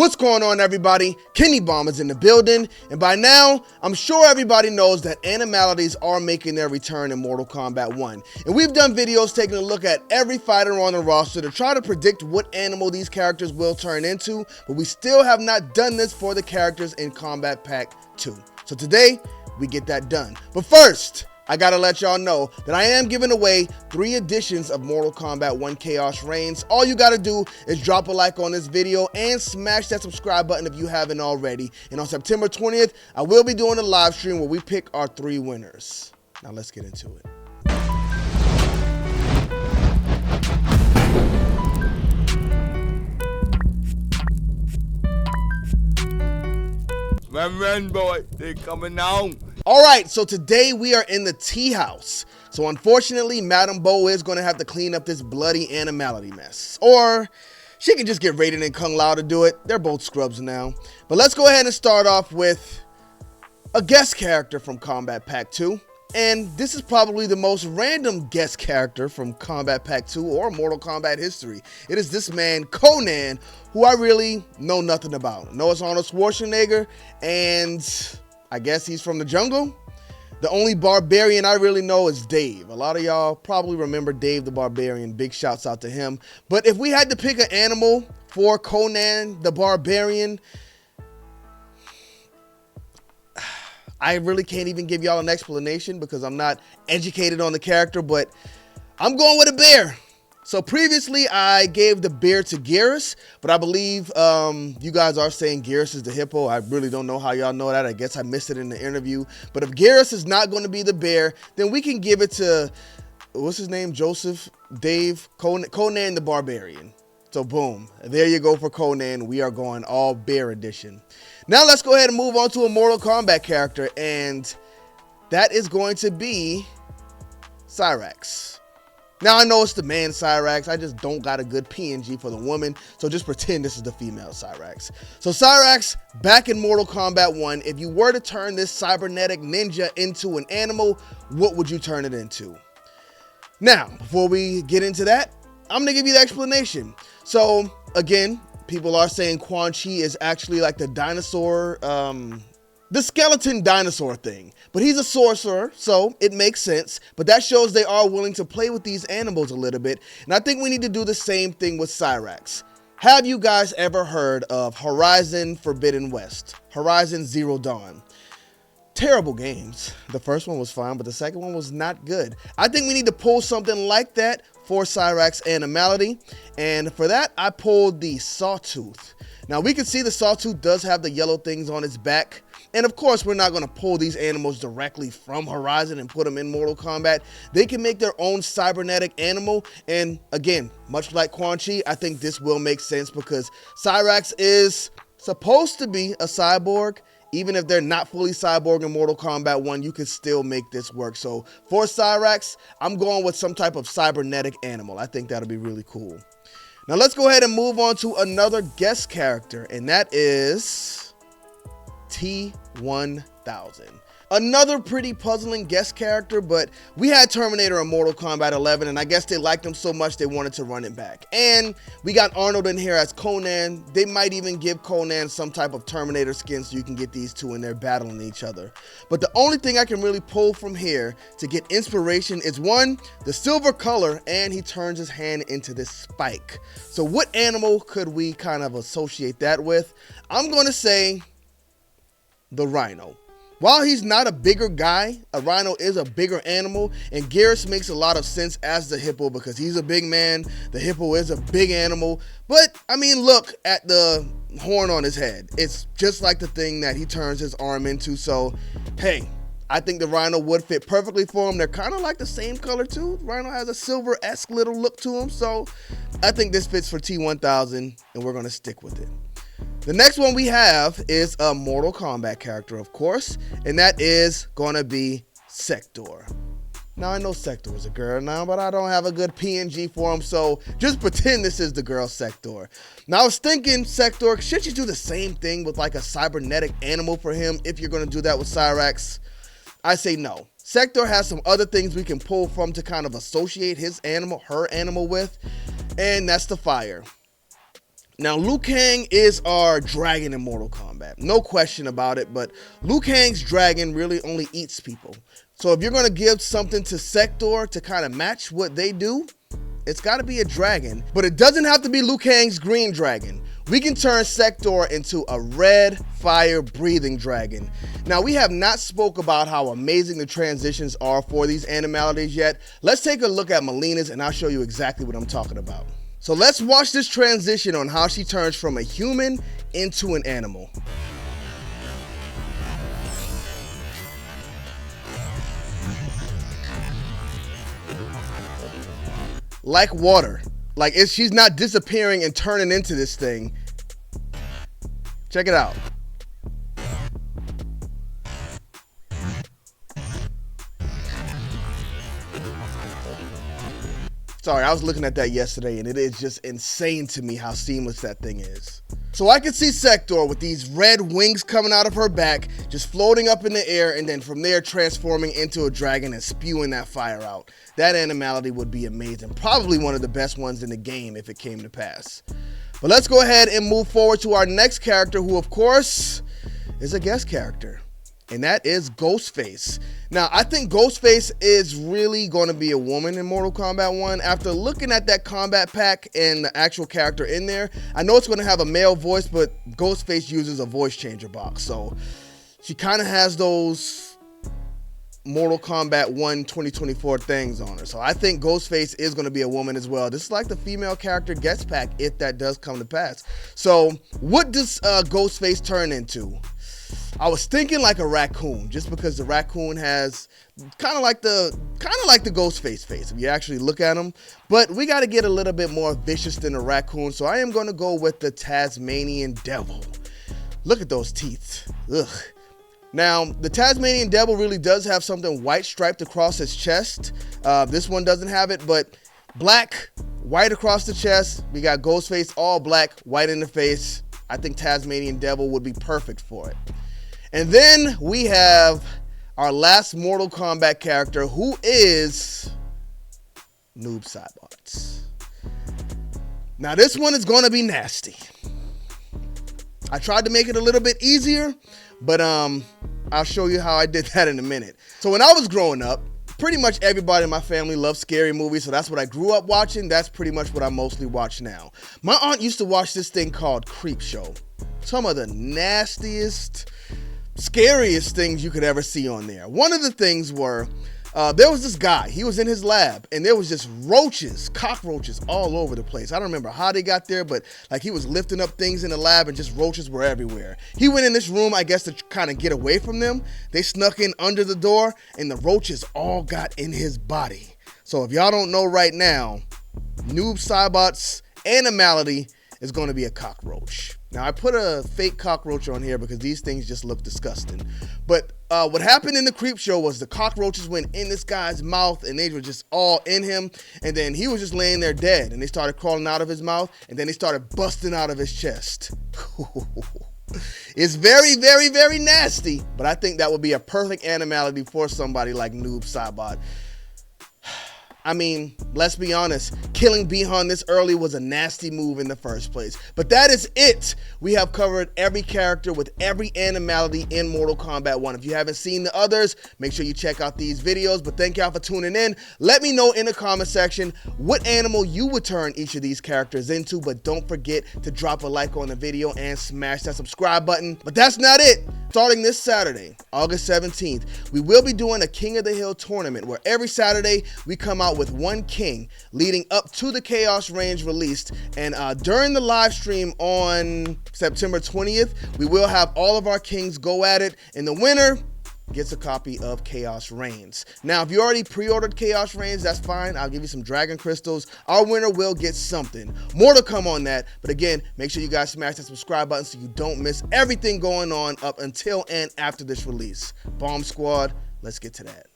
What's going on, everybody? Kennybomb is in the building, and by now, I'm sure everybody knows that Animalities are making their return in Mortal Kombat 1. And we've done videos taking a look at every fighter on the roster to try to predict what animal these characters will turn into, but we still have not done this for the characters in Kombat Pack 2. So today, we get that done. But first, I gotta let y'all know that I am giving away 3 editions of Mortal Kombat 1 Chaos Reigns. All you gotta do is drop a like on this video and smash that subscribe button if you haven't already. And on September 20th, I will be doing a live stream where we pick our 3 winners. Now let's get into it. Run, boy, they coming on. Alright, so today we are in the tea house. So unfortunately, Madam Bo is going to have to clean up this bloody Animality mess. Or she can just get Raiden and Kung Lao to do it. They're both scrubs now. But let's go ahead and start off with a guest character from Kombat Pack 2. And this is probably the most random guest character from Kombat Pack 2 or Mortal Kombat history. It is this man, Conan, who I really know nothing about. I know it's Arnold Schwarzenegger, and I guess he's from the jungle. The only barbarian I really know is Dave. A lot of y'all probably remember Dave the Barbarian. Big shouts out to him. But if we had to pick an animal for Conan the Barbarian, I really can't even give y'all an explanation because I'm not educated on the character, but I'm going with a bear. So previously I gave the bear to Geras, but I believe you guys are saying Geras is the hippo. I really don't know how y'all know that. I guess I missed it in the interview. But if Geras is not going to be the bear, then we can give it to, what's his name? Joseph, Dave, Conan the Barbarian. So boom, there you go for Conan. We are going all bear edition. Now let's go ahead and move on to a Mortal Kombat character, and that is going to be Cyrax. Now I know it's the man Cyrax, I just don't got a good PNG for the woman, so just pretend this is the female Cyrax. So Cyrax, back in Mortal Kombat 1, if you were to turn this cybernetic ninja into an animal, what would you turn it into? Now, before we get into that, I'm gonna give you the explanation. So again, people are saying Quan Chi is actually like the dinosaur, the skeleton dinosaur thing, but he's a sorcerer, so it makes sense. But that shows they are willing to play with these animals a little bit, and I think we need to do the same thing with Cyrax. Have you guys ever heard of Horizon Forbidden West, Horizon Zero Dawn? Terrible games. The first one was fine, but the second one was not good. I think we need to pull something like that for Cyrax Animality, and for that I pulled the Sawtooth. Now we can see the Sawtooth does have the yellow things on its back, and of course we're not going to pull these animals directly from Horizon and put them in Mortal Kombat. They can make their own cybernetic animal, and again, much like Quan Chi, I think this will make sense because Cyrax is supposed to be a cyborg. Even if they're not fully cyborg in Mortal Kombat 1, you can still make this work. So for Cyrax, I'm going with some type of cybernetic animal. I think that'll be really cool. Now let's go ahead and move on to another guest character, and that is T-1000. Another pretty puzzling guest character, but we had Terminator in Mortal Kombat 11, and I guess they liked him so much they wanted to run it back. And we got Arnold in here as Conan. They might even give Conan some type of Terminator skin so you can get these two in there battling each other. But the only thing I can really pull from here to get inspiration is one, the silver color, and he turns his hand into this spike. So what animal could we kind of associate that with? I'm going to say the rhino. While he's not a bigger guy, a rhino is a bigger animal, and Geras makes a lot of sense as the hippo because he's a big man. The hippo is a big animal, but I mean, look at the horn on his head. It's just like the thing that he turns his arm into, so hey, I think the rhino would fit perfectly for him. They're kind of like the same color too. Rhino has a silver-esque little look to him, so I think this fits for T-1000, and we're gonna stick with it. The next one we have is a Mortal Kombat character, of course, and that is gonna be Sector. Now I know Sector is a girl now, but I don't have a good PNG for him, so just pretend this is the girl Sector. Now I was thinking, Sector, should you do the same thing with like a cybernetic animal for him if you're gonna do that with Cyrax? I say no. Sector has some other things we can pull from to kind of associate his animal, her animal with, and that's the fire. Now, Liu Kang is our dragon in Mortal Kombat. No question about it, but Liu Kang's dragon really only eats people. So if you're going to give something to Sector to kind of match what they do, it's got to be a dragon. But it doesn't have to be Liu Kang's green dragon. We can turn Sector into a red fire breathing dragon. Now, we have not spoke about how amazing the transitions are for these animalities yet. Let's take a look at Melina's and I'll show you exactly what I'm talking about. So let's watch this transition on how she turns from a human into an animal. Like water. Like she's not disappearing and turning into this thing. Check it out. Sorry, I was looking at that yesterday and it is just insane to me how seamless that thing is. So I can see Sector with these red wings coming out of her back, just floating up in the air, and then from there transforming into a dragon and spewing that fire out. That animality would be amazing. Probably one of the best ones in the game if it came to pass. But let's go ahead and move forward to our next character, who of course is a guest character. And that is Ghostface. Now, I think Ghostface is really going to be a woman in Mortal Kombat 1. After looking at that combat pack and the actual character in there, I know it's going to have a male voice, but Ghostface uses a voice changer box. So she kind of has those Mortal Kombat 1 2024 things on her. So I think Ghostface is going to be a woman as well. This is like the female character guest pack if that does come to pass. So what does Ghostface turn into? I was thinking like a raccoon, just because the raccoon has kind of like the Ghostface face if you actually look at him. But we got to get a little bit more vicious than a raccoon, so I am going to go with the Tasmanian Devil. Look at those teeth. Ugh. Now, the Tasmanian Devil really does have something white striped across his chest. This one doesn't have it, but black, white across the chest. We got Ghostface all black, white in the face. I think Tasmanian Devil would be perfect for it. And then we have our last Mortal Kombat character, who is Noob Saibot. Now this one is going to be nasty. I tried to make it a little bit easier, but I'll show you how I did that in a minute. So when I was growing up, pretty much everybody in my family loved scary movies, so that's what I grew up watching. That's pretty much what I mostly watch now. My aunt used to watch this thing called Creepshow. Some of the nastiest, scariest things you could ever see on there. One of the things were, there was this guy, he was in his lab, and there was just roaches, cockroaches all over the place. I don't remember how they got there, but like he was lifting up things in the lab and just roaches were everywhere. He went in this room, I guess, to kind of get away from them. They snuck in under the door, and the roaches all got in his body. So if y'all don't know right now, Noob Saibot's animality is going to be a cockroach. Now, I put a fake cockroach on here because these things just look disgusting. But what happened in the Creepshow was the cockroaches went in this guy's mouth and they were just all in him. And then he was just laying there dead and they started crawling out of his mouth and then they started busting out of his chest. It's very, very, very nasty. But I think that would be a perfect animality for somebody like Noob Saibot. I mean, let's be honest, killing Bihan this early was a nasty move in the first place. But that is it. We have covered every character with every animality in Mortal Kombat 1. If you haven't seen the others, make sure you check out these videos. But thank y'all for tuning in. Let me know in the comment section what animal you would turn each of these characters into. But don't forget to drop a like on the video and smash that subscribe button. But that's not it. Starting this Saturday, August 17th, we will be doing a King of the Hill tournament where every Saturday we come out with one king leading up to the Chaos Range released. And during the live stream on September 20th, we will have all of our kings go at it, and the winner gets a copy of Chaos Reigns. Now, if you already pre-ordered Chaos Reigns, that's fine. I'll give you some Dragon Crystals. Our winner will get something. More to come on that. But again, make sure you guys smash that subscribe button so you don't miss everything going on up until and after this release. Bomb Squad, let's get to that.